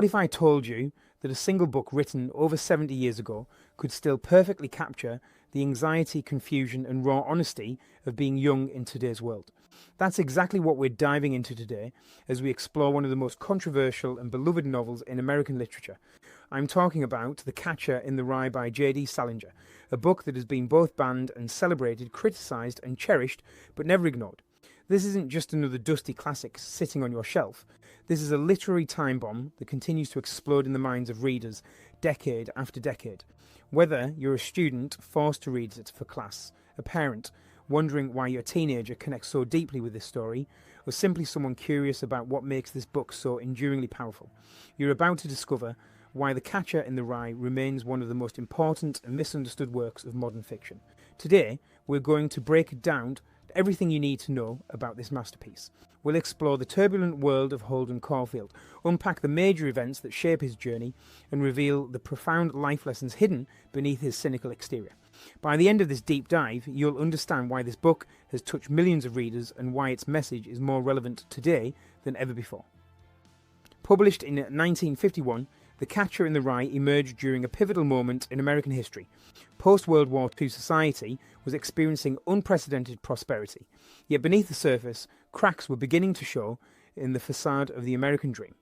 What if I told you that a single book written over 70 years ago could still perfectly capture the anxiety, confusion, and raw honesty of being young in today's world? That's exactly what we're diving into today as we explore one of the most controversial and beloved novels in American literature. I'm talking about The Catcher in the Rye by J.D. Salinger, a book that has been both banned and celebrated, criticised and cherished, but never ignored. This isn't just another dusty classic sitting on your shelf. This is a literary time bomb that continues to explode in the minds of readers decade after decade. Whether you're a student forced to read it for class, a parent wondering why your teenager connects so deeply with this story, or simply someone curious about what makes this book so enduringly powerful, you're about to discover why The Catcher in the Rye remains one of the most important and misunderstood works of modern fiction. Today, we're going to break it down to everything you need to know about this masterpiece. We'll explore the turbulent world of Holden Caulfield, unpack the major events that shape his journey, and reveal the profound life lessons hidden beneath his cynical exterior. By the end of this deep dive, you'll understand why this book has touched millions of readers and why its message is more relevant today than ever before. Published in 1951, The Catcher in the Rye emerged during a pivotal moment in American history. Post-World War II society was experiencing unprecedented prosperity, yet beneath the surface, cracks were beginning to show in the facade of the American dream.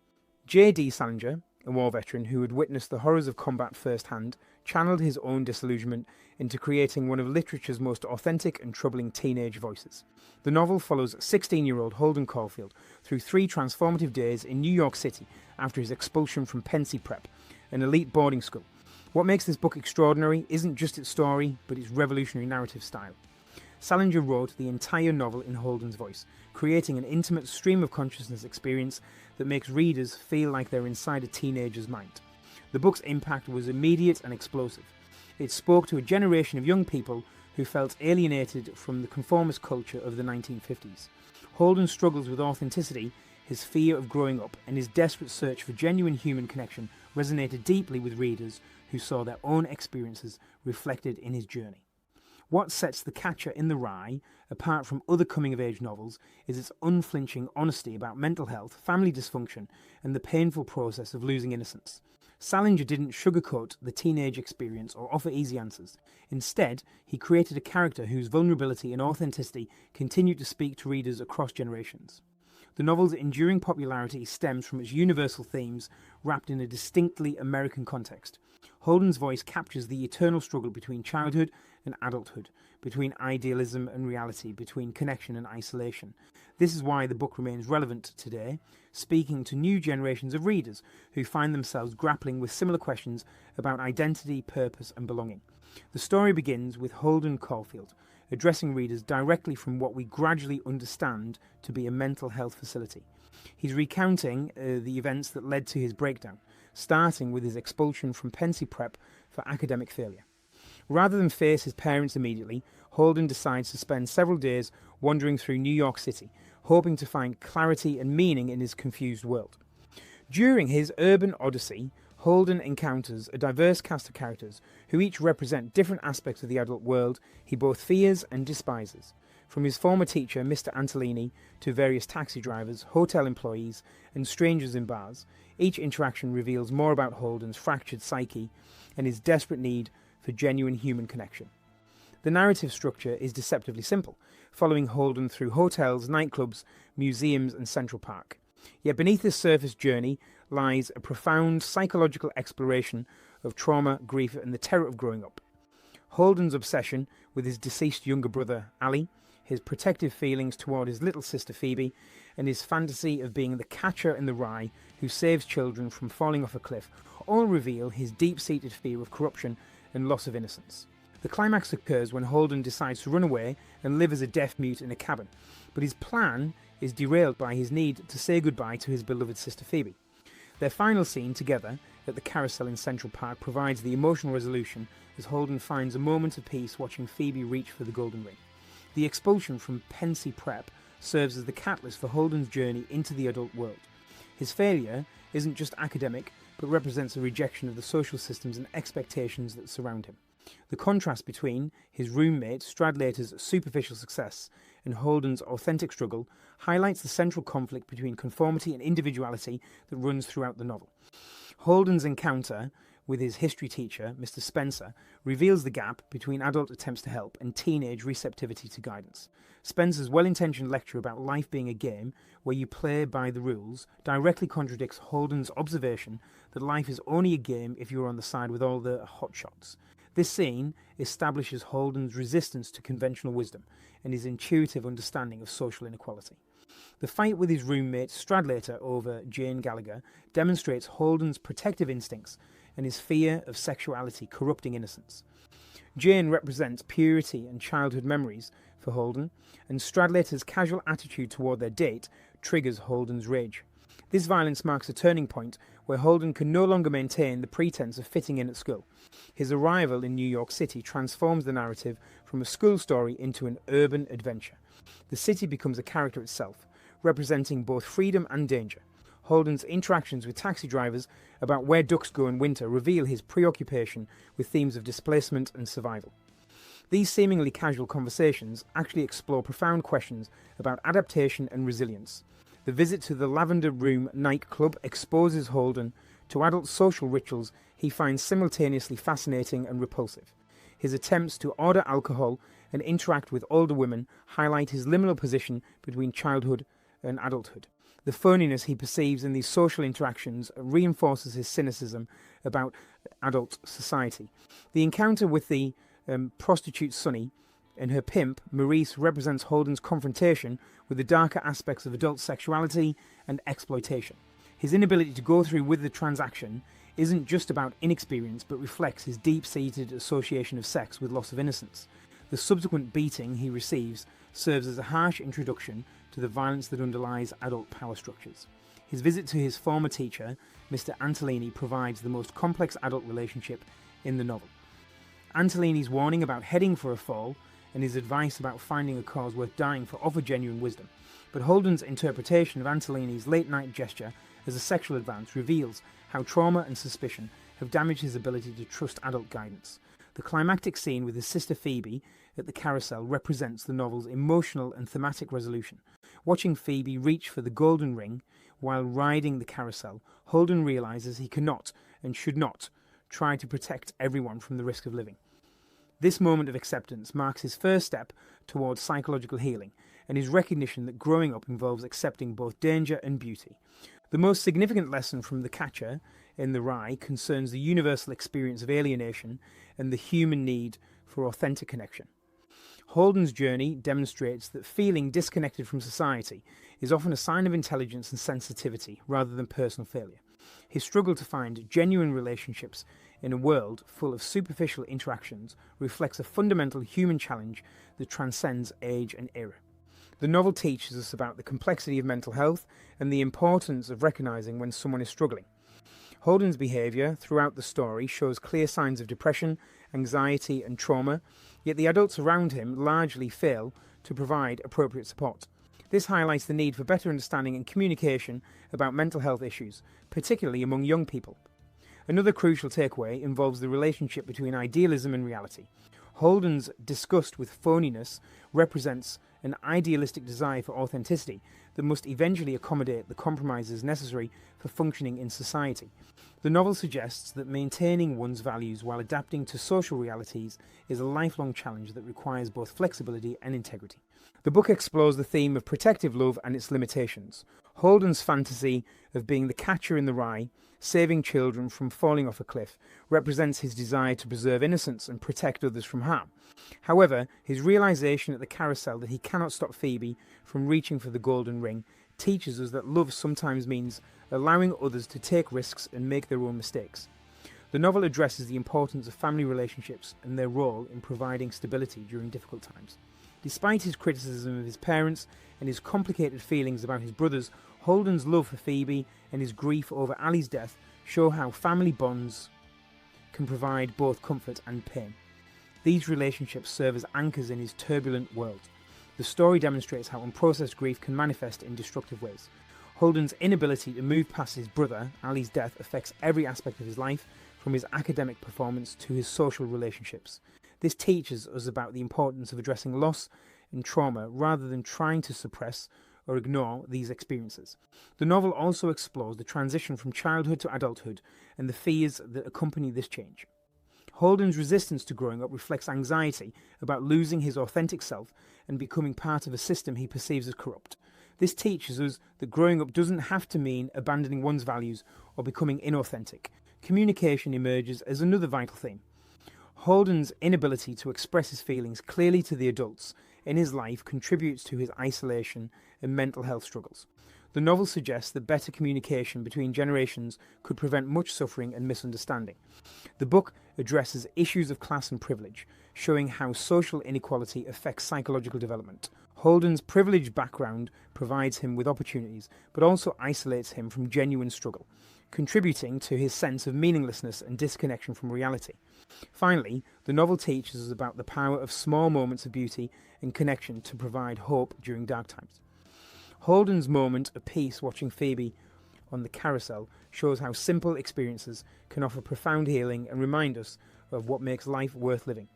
J.D. Salinger, a war veteran who had witnessed the horrors of combat firsthand, channeled his own disillusionment into creating one of literature's most authentic and troubling teenage voices. The novel follows 16-year-old Holden Caulfield through 3 transformative days in New York City after his expulsion from Pensy Prep, an elite boarding school. What makes this book extraordinary isn't just its story, but its revolutionary narrative style. Salinger wrote the entire novel in Holden's voice, creating an intimate stream of consciousness experience that makes readers feel like they're inside a teenager's mind. The book's impact was immediate and explosive. It spoke to a generation of young people who felt alienated from the conformist culture of the 1950s. Holden's struggles with authenticity, his fear of growing up, and his desperate search for genuine human connection resonated deeply with readers who saw their own experiences reflected in his journey. What sets The Catcher in the Rye apart from other coming-of-age novels is its unflinching honesty about mental health, family dysfunction, and the painful process of losing innocence. Salinger didn't sugarcoat the teenage experience or offer easy answers. Instead, he created a character whose vulnerability and authenticity continue to speak to readers across generations. The novel's enduring popularity stems from its universal themes wrapped in a distinctly American context. Holden's voice captures the eternal struggle between childhood and adulthood, between idealism and reality, between connection and isolation. This is why the book remains relevant today, speaking to new generations of readers who find themselves grappling with similar questions about identity, purpose, and belonging. The story begins with Holden Caulfield, addressing readers directly from what we gradually understand to be a mental health facility. He's recounting the events that led to his breakdown, starting with his expulsion from Pensy Prep for academic failure. Rather than face his parents immediately, Holden decides to spend several days wandering through New York City, hoping to find clarity and meaning in his confused world. During his urban odyssey, Holden encounters a diverse cast of characters who each represent different aspects of the adult world he both fears and despises. From his former teacher, Mr. Antolini, to various taxi drivers, hotel employees, and strangers in bars, each interaction reveals more about Holden's fractured psyche and his desperate need for genuine human connection. The narrative structure is deceptively simple, following Holden through hotels, nightclubs, museums, and Central Park. Yet beneath this surface journey lies a profound psychological exploration of trauma, grief, and the terror of growing up. Holden's obsession with his deceased younger brother, Ali, his protective feelings toward his little sister Phoebe, and his fantasy of being the catcher in the rye who saves children from falling off a cliff, all reveal his deep-seated fear of corruption and loss of innocence. The climax occurs when Holden decides to run away and live as a deaf mute in a cabin, but his plan is derailed by his need to say goodbye to his beloved sister Phoebe. Their final scene together at the carousel in Central Park provides the emotional resolution as Holden finds a moment of peace watching Phoebe reach for the golden ring. The expulsion from Pensy Prep serves as the catalyst for Holden's journey into the adult world. His failure isn't just academic, but represents a rejection of the social systems and expectations that surround him. The contrast between his roommate Stradlater's superficial success and Holden's authentic struggle, highlights the central conflict between conformity and individuality that runs throughout the novel. Holden's encounter with his history teacher, Mr. Spencer, reveals the gap between adult attempts to help and teenage receptivity to guidance. Spencer's well-intentioned lecture about life being a game where you play by the rules directly contradicts Holden's observation that life is only a game if you're on the side with all the hotshots. This scene establishes Holden's resistance to conventional wisdom and his intuitive understanding of social inequality. The fight with his roommate Stradlater over Jane Gallagher demonstrates Holden's protective instincts and his fear of sexuality corrupting innocence. Jane represents purity and childhood memories for Holden, and Stradlater's casual attitude toward their date triggers Holden's rage. This violence marks a turning point where Holden can no longer maintain the pretense of fitting in at school. His arrival in New York City transforms the narrative from a school story into an urban adventure. The city becomes a character itself, representing both freedom and danger. Holden's interactions with taxi drivers about where ducks go in winter reveal his preoccupation with themes of displacement and survival. These seemingly casual conversations actually explore profound questions about adaptation and resilience. The visit to the Lavender Room nightclub exposes Holden to adult social rituals he finds simultaneously fascinating and repulsive. His attempts to order alcohol and interact with older women highlight his liminal position between childhood and adulthood. The phoniness he perceives in these social interactions reinforces his cynicism about adult society. The encounter with the prostitute Sunny and her pimp, Maurice, represents Holden's confrontation with the darker aspects of adult sexuality and exploitation. His inability to go through with the transaction isn't just about inexperience, but reflects his deep-seated association of sex with loss of innocence. The subsequent beating he receives serves as a harsh introduction to the violence that underlies adult power structures. His visit to his former teacher, Mr. Antolini, provides the most complex adult relationship in the novel. Antolini's warning about heading for a fall and his advice about finding a cause worth dying for offer genuine wisdom, but Holden's interpretation of Antolini's late-night gesture as a sexual advance reveals how trauma and suspicion have damaged his ability to trust adult guidance. The climactic scene with his sister Phoebe at the carousel represents the novel's emotional and thematic resolution. Watching Phoebe reach for the golden ring while riding the carousel, Holden realizes he cannot and should not try to protect everyone from the risk of living. This moment of acceptance marks his first step towards psychological healing and his recognition that growing up involves accepting both danger and beauty. The most significant lesson from The Catcher in the Rye concerns the universal experience of alienation and the human need for authentic connection. Holden's journey demonstrates that feeling disconnected from society is often a sign of intelligence and sensitivity rather than personal failure. His struggle to find genuine relationships in a world full of superficial interactions reflects a fundamental human challenge that transcends age and era. The novel teaches us about the complexity of mental health and the importance of recognizing when someone is struggling. Holden's behavior throughout the story shows clear signs of depression, anxiety, and trauma, yet the adults around him largely fail to provide appropriate support. This highlights the need for better understanding and communication about mental health issues, particularly among young people. Another crucial takeaway involves the relationship between idealism and reality. Holden's disgust with phoniness represents an idealistic desire for authenticity that must eventually accommodate the compromises necessary for functioning in society. The novel suggests that maintaining one's values while adapting to social realities is a lifelong challenge that requires both flexibility and integrity. The book explores the theme of protective love and its limitations. Holden's fantasy of being the catcher in the rye, saving children from falling off a cliff, represents his desire to preserve innocence and protect others from harm. However, his realization at the carousel that he cannot stop Phoebe from reaching for the golden ring teaches us that love sometimes means allowing others to take risks and make their own mistakes. The novel addresses the importance of family relationships and their role in providing stability during difficult times. Despite his criticism of his parents and his complicated feelings about his brothers, Holden's love for Phoebe and his grief over Ali's death show how family bonds can provide both comfort and pain. These relationships serve as anchors in his turbulent world. The story demonstrates how unprocessed grief can manifest in destructive ways. Holden's inability to move past his brother, Ali's death, affects every aspect of his life, from his academic performance to his social relationships. This teaches us about the importance of addressing loss and trauma rather than trying to suppress or ignore these experiences. The novel also explores the transition from childhood to adulthood and the fears that accompany this change. Holden's resistance to growing up reflects anxiety about losing his authentic self and becoming part of a system he perceives as corrupt. This teaches us that growing up doesn't have to mean abandoning one's values or becoming inauthentic. Communication emerges as another vital theme. Holden's inability to express his feelings clearly to the adults in his life contributes to his isolation and mental health struggles. The novel suggests that better communication between generations could prevent much suffering and misunderstanding. The book addresses issues of class and privilege, showing how social inequality affects psychological development. Holden's privileged background provides him with opportunities, but also isolates him from genuine struggle, contributing to his sense of meaninglessness and disconnection from reality. Finally, the novel teaches us about the power of small moments of beauty and connection to provide hope during dark times. Holden's moment of peace watching Phoebe on the carousel shows how simple experiences can offer profound healing and remind us of what makes life worth living.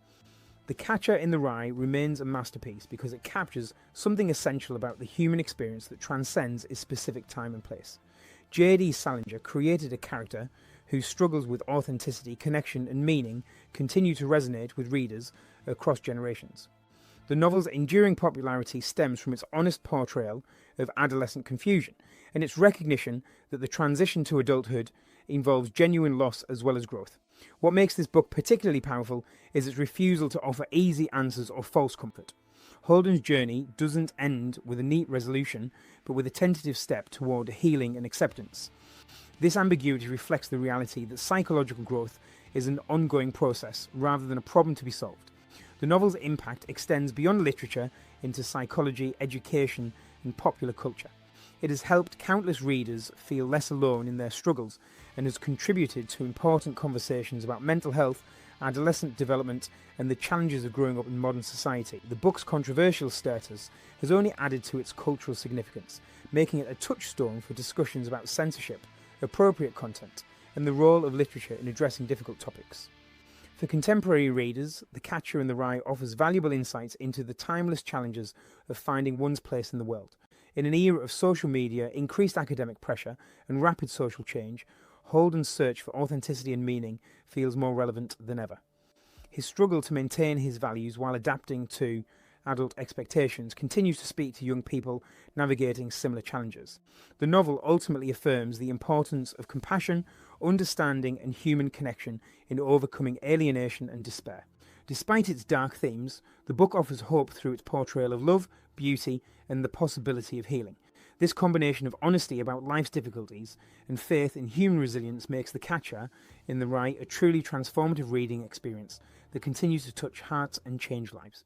The Catcher in the Rye remains a masterpiece because it captures something essential about the human experience that transcends its specific time and place. J.D. Salinger created a character whose struggles with authenticity, connection and meaning continue to resonate with readers across generations. The novel's enduring popularity stems from its honest portrayal of adolescent confusion and its recognition that the transition to adulthood involves genuine loss as well as growth. What makes this book particularly powerful is its refusal to offer easy answers or false comfort. Holden's journey doesn't end with a neat resolution, but with a tentative step toward healing and acceptance. This ambiguity reflects the reality that psychological growth is an ongoing process rather than a problem to be solved. The novel's impact extends beyond literature into psychology, education, and popular culture. It has helped countless readers feel less alone in their struggles and has contributed to important conversations about mental health, adolescent development, and the challenges of growing up in modern society. The book's controversial status has only added to its cultural significance, making it a touchstone for discussions about censorship, appropriate content, and the role of literature in addressing difficult topics. For contemporary readers, The Catcher in the Rye offers valuable insights into the timeless challenges of finding one's place in the world. In an era of social media, increased academic pressure, and rapid social change, Holden's search for authenticity and meaning feels more relevant than ever. His struggle to maintain his values while adapting to adult expectations continues to speak to young people navigating similar challenges. The novel ultimately affirms the importance of compassion, understanding, and human connection in overcoming alienation and despair. Despite its dark themes, the book offers hope through its portrayal of love, beauty, and the possibility of healing. This combination of honesty about life's difficulties and faith in human resilience makes The Catcher in the Rye a truly transformative reading experience that continues to touch hearts and change lives.